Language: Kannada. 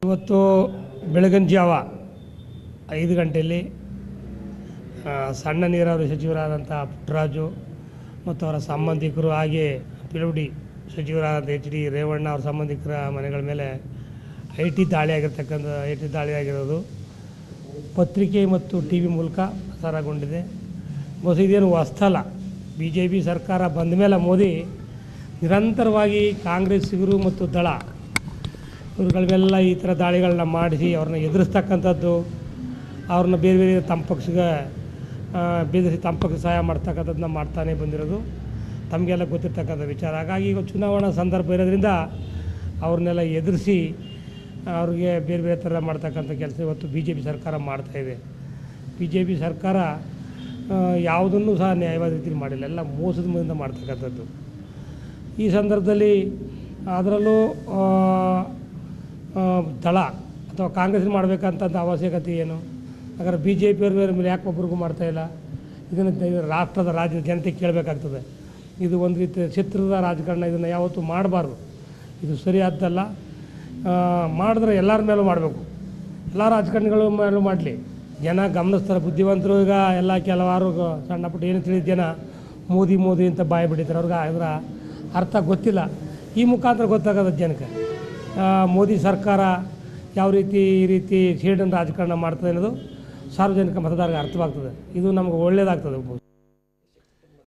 ಇವತ್ತು ಬೆಳಗಿನ ಜಾವ 5 ಗಂಟೆಯಲ್ಲಿ ಸಣ್ಣ ನೀರಾವರಿ ಸಚಿವರಾದಂಥ ಪುಟ್ಟರಾಜು ಮತ್ತು ಅವರ ಸಂಬಂಧಿಕರು ಹಾಗೆ ಪಿಡಬ್ಲ್ಯೂಡಿ ಸಚಿವರಾದಂಥ ಎಚ್ ಡಿ ರೇವಣ್ಣ ಅವರ ಸಂಬಂಧಿಕರ ಮನೆಗಳ ಮೇಲೆ ಐ ಟಿ ದಾಳಿ ಆಗಿರೋದು ಪತ್ರಿಕೆ ಮತ್ತು ಟಿ ವಿ ಮೂಲಕ ಪ್ರಸಾರಗೊಂಡಿದೆ. ಬಹುಶಃ ಇದೇನು ಹೊಸ್ತಲ್ಲ. BJP ಸರ್ಕಾರ ಬಂದ ಮೇಲೆ ಮೋದಿ ನಿರಂತರವಾಗಿ ಕಾಂಗ್ರೆಸ್ಸಿಗರು ಮತ್ತು ದಳ ಇವ್ರುಗಳಿಗೆಲ್ಲ ಈ ಥರ ದಾಳಿಗಳನ್ನ ಮಾಡಿಸಿ ಅವ್ರನ್ನ ಎದುರಿಸ್ತಕ್ಕಂಥದ್ದು, ಅವ್ರನ್ನ ಬೇರೆ ಬೇರೆ ತಮ್ಮ ಪಕ್ಷಕ್ಕೆ ಬೆದರಿಸಿ ತಮ್ಮ ಪಕ್ಷಕ್ಕೆ ಸಹಾಯ ಮಾಡ್ತಕ್ಕಂಥದ್ದನ್ನ ಮಾಡ್ತಾನೆ ಬಂದಿರೋದು ತಮಗೆಲ್ಲ ಗೊತ್ತಿರ್ತಕ್ಕಂಥ ವಿಚಾರ. ಹಾಗಾಗಿ ಈಗ ಚುನಾವಣಾ ಸಂದರ್ಭ ಇರೋದ್ರಿಂದ ಅವ್ರನ್ನೆಲ್ಲ ಎದುರಿಸಿ ಅವ್ರಿಗೆ ಬೇರೆ ಬೇರೆ ಥರ ಮಾಡ್ತಕ್ಕಂಥ ಕೆಲಸ ಇವತ್ತು BJP ಸರ್ಕಾರ ಮಾಡ್ತಾಯಿದೆ. BJP ಸರ್ಕಾರ ಯಾವುದನ್ನು ಸಹ ನ್ಯಾಯವಾದ ರೀತಿಯಲ್ಲಿ ಮಾಡಿಲ್ಲ, ಎಲ್ಲ ಮೋಸದ ಮುಂದೆ ಮಾಡ್ತಕ್ಕಂಥದ್ದು. ಈ ಸಂದರ್ಭದಲ್ಲಿ ಅದರಲ್ಲೂ ದಳ ಅಥವಾ ಕಾಂಗ್ರೆಸ್ ಮಾಡಬೇಕಂತ ಅವಶ್ಯಕತೆ ಏನು? ಹಾಗಾದ್ರೆ BJP ಅವ್ರ ಮೇಲೆ ಯಾಕೆ ಒಬ್ರಿಗೂ ಮಾಡ್ತಾಯಿಲ್ಲ? ಇದನ್ನು ರಾಷ್ಟ್ರದ ರಾಜ್ಯದ ಜನತೆ ಕೇಳಬೇಕಾಗ್ತದೆ. ಇದು ಒಂದು ರೀತಿ ಚಿತ್ರದ ರಾಜಕಾರಣ, ಇದನ್ನು ಯಾವತ್ತೂ ಮಾಡಬಾರ್ದು. ಇದು ಸರಿಯಾದ್ದಲ್ಲ. ಮಾಡಿದ್ರೆ ಎಲ್ಲರ ಮೇಲೂ ಮಾಡಬೇಕು, ಎಲ್ಲ ರಾಜಕಾರಣಿಗಳ ಮೇಲೂ ಮಾಡಲಿ. ಜನ ಗಮನಿಸ್ತಾರೆ, ಬುದ್ಧಿವಂತರು. ಈಗ ಎಲ್ಲ ಕೆಲವಾರು ಸಣ್ಣ ಪುಟ್ಟ ಏನು ತಿಳಿದ ಜನ ಮೋದಿ ಅಂತ ಬಾಯಿ ಬಿಡಿತಾರೆ. ಅವ್ರಿಗೆ ಅದರ ಅರ್ಥ ಗೊತ್ತಿಲ್ಲ. ಈ ಮುಖಾಂತರ ಗೊತ್ತಾಗೋದು ಜನಕ್ಕೆ ಮೋದಿ ಸರ್ಕಾರ ಯಾವ ರೀತಿ ಈ ರೀತಿ ಸೇಡನ್ನು ರಾಜಕಾರಣ ಮಾಡ್ತದೆ ಅನ್ನೋದು ಸಾರ್ವಜನಿಕ ಮತದಾರರಿಗೆ ಅರ್ಥವಾಗ್ತದೆ. ಇದು ನಮಗೆ ಒಳ್ಳೆಯದಾಗ್ತದೆ.